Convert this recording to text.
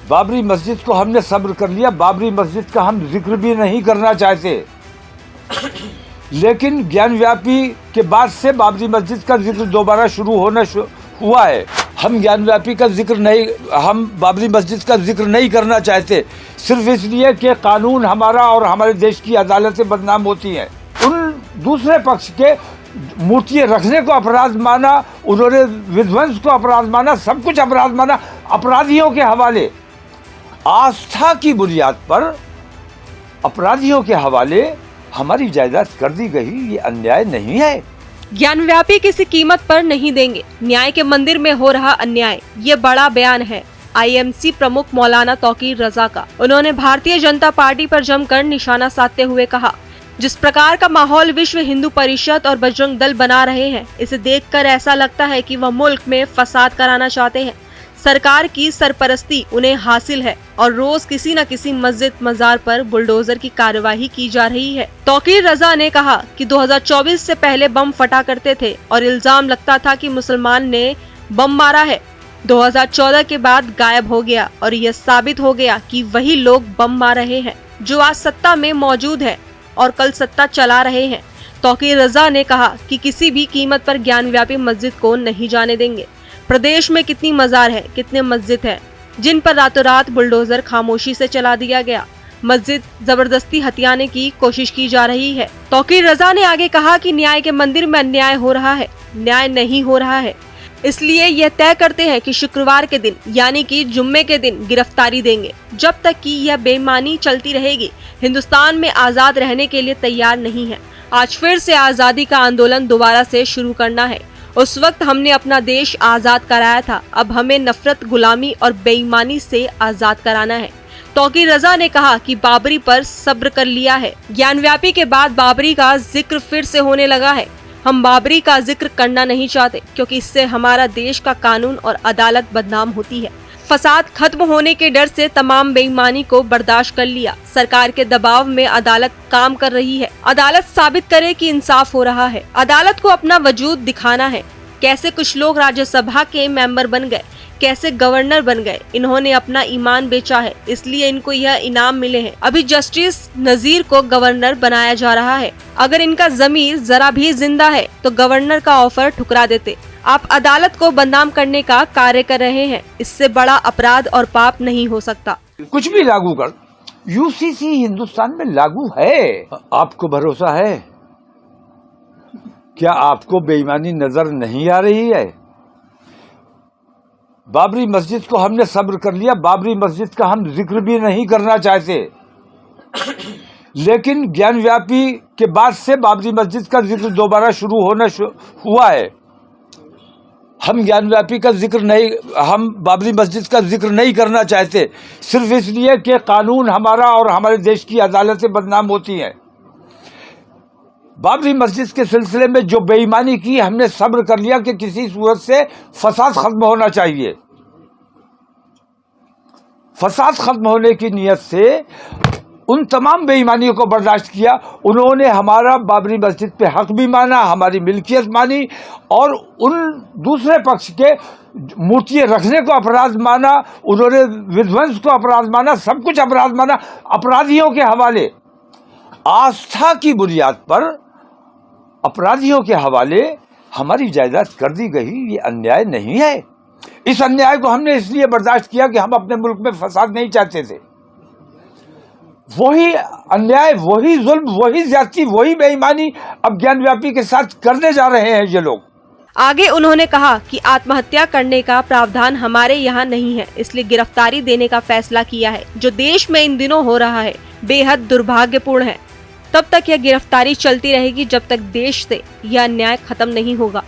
बाबरी मस्जिद को हमने सब्र कर लिया, बाबरी मस्जिद का हम जिक्र भी नहीं करना चाहते, लेकिन ज्ञानव्यापी के बाद से बाबरी मस्जिद का जिक्र दोबारा शुरू हुआ है। हम ज्ञानव्यापी का जिक्र नहीं, हम बाबरी मस्जिद का जिक्र नहीं करना चाहते, सिर्फ इसलिए कि कानून हमारा और हमारे देश की अदालतें बदनाम होती हैं। उन दूसरे पक्ष के मूर्तियाँ रखने को अपराध माना, उन्होंने विध्वंस को अपराध माना, सब कुछ अपराध माना। अपराधियों के हवाले, आस्था की बुनियाद पर अपराधियों के हवाले हमारी जायदाद कर दी गई, ये अन्याय नहीं है। ज्ञानव्यापी किसी कीमत पर नहीं देंगे, न्याय के मंदिर में हो रहा अन्याय, ये बड़ा बयान है आईएमसी प्रमुख मौलाना तौकीर रजा का। उन्होंने भारतीय जनता पार्टी पर जमकर निशाना साधते हुए कहा, जिस प्रकार का माहौल विश्व हिंदू परिषद और बजरंग दल बना रहे हैं, इसे देखकर ऐसा लगता है कि वह मुल्क में फसाद कराना चाहते हैं। सरकार की सरपरस्ती उन्हें हासिल है और रोज किसी न किसी मस्जिद मजार पर बुलडोजर की कार्यवाही की जा रही है। तौकीर रजा ने कहा कि 2024 से पहले बम फटा करते थे और इल्जाम लगता था कि मुसलमान ने बम मारा है। 2014 के बाद गायब हो गया और यह साबित हो गया कि वही लोग बम मार रहे हैं जो आज सत्ता में मौजूद है और कल सत्ता चला रहे हैं। तौकीर रजा ने कहा कि किसी भी कीमत पर ज्ञानव्यापी मस्जिद को नहीं जाने देंगे। प्रदेश में कितनी मजार है, कितने मस्जिद है जिन पर रातों रात बुलडोजर खामोशी से चला दिया गया। मस्जिद जबरदस्ती हथियाने की कोशिश की जा रही है। तौकीर रजा ने आगे कहा कि न्याय के मंदिर में अन्याय हो रहा है, न्याय नहीं हो रहा है, इसलिए यह तय करते हैं कि शुक्रवार के दिन यानी कि जुम्मे के दिन गिरफ्तारी देंगे। जब तक कि यह बेईमानी चलती रहेगी, हिंदुस्तान में आजाद रहने के लिए तैयार नहीं है। आज फिर से आजादी का आंदोलन दोबारा से शुरू करना है। उस वक्त हमने अपना देश आजाद कराया था, अब हमें नफरत, गुलामी और बेईमानी से आजाद कराना है। तौकीर रजा ने कहा कि बाबरी पर सब्र कर लिया है। ज्ञानव्यापी के बाद बाबरी का जिक्र फिर से होने लगा है। हम बाबरी का जिक्र करना नहीं चाहते क्योंकि इससे हमारा देश का कानून और अदालत बदनाम होती है। फसाद खत्म होने के डर से तमाम बेईमानी को बर्दाश्त कर लिया। सरकार के दबाव में अदालत काम कर रही है। अदालत साबित करे कि इंसाफ हो रहा है। अदालत को अपना वजूद दिखाना है। कैसे कुछ लोग राज्यसभा के मेंबर बन गए, कैसे गवर्नर बन गए, इन्होंने अपना ईमान बेचा है, इसलिए इनको यह इनाम मिले हैं। अभी जस्टिस नजीर को गवर्नर बनाया जा रहा है। अगर इनका जमीर जरा भी जिंदा है तो गवर्नर का ऑफर ठुकरा देते। आप अदालत को बदनाम करने का कार्य कर रहे हैं, इससे बड़ा अपराध और पाप नहीं हो सकता। कुछ भी लागू कर, यूसीसी हिंदुस्तान में लागू है। आपको भरोसा है? क्या आपको बेईमानी नजर नहीं आ रही है? बाबरी मस्जिद को हमने सब्र कर लिया, बाबरी मस्जिद का हम जिक्र भी नहीं करना चाहते, लेकिन ज्ञानव्यापी के बाद से बाबरी मस्जिद का जिक्र दोबारा शुरू हुआ है। हम ज्ञानव्यापी का जिक्र नहीं, हम बाबरी मस्जिद का जिक्र नहीं करना चाहते, सिर्फ इसलिए कि कानून हमारा और हमारे देश की अदालतें बदनाम होती हैं। बाबरी मस्जिद के सिलसिले में जो बेईमानी की, हमने सब्र कर लिया कि किसी सूरत से फसाद खत्म होना चाहिए। फसाद खत्म होने की नीयत से उन तमाम बेईमानियों को बर्दाश्त किया। उन्होंने हमारा बाबरी मस्जिद पे हक भी माना, हमारी मिल्कियत मानी, और उन दूसरे पक्ष के मूर्तियाँ रखने को अपराध माना, उन्होंने विध्वंस को अपराध माना, सब कुछ अपराध माना। अपराधियों के हवाले, आस्था की बुनियाद पर अपराधियों के हवाले हमारी जायदाद कर दी गई, ये अन्याय नहीं है। इस अन्याय को हमने इसलिए बर्दाश्त किया कि हम अपने मुल्क में फसाद नहीं चाहते थे। वही अन्याय, वही जुल्म, वही ज्यादती, वही बेईमानी अब ज्ञानव्यापी के साथ करने जा रहे हैं ये लोग। आगे उन्होंने कहा कि आत्महत्या करने का प्रावधान हमारे यहाँ नहीं है, इसलिए गिरफ्तारी देने का फैसला किया है। जो देश में इन दिनों हो रहा है बेहद दुर्भाग्यपूर्ण है। तब तक यह गिरफ्तारी चलती रहेगी जब तक देश से यह अन्याय खत्म नहीं होगा।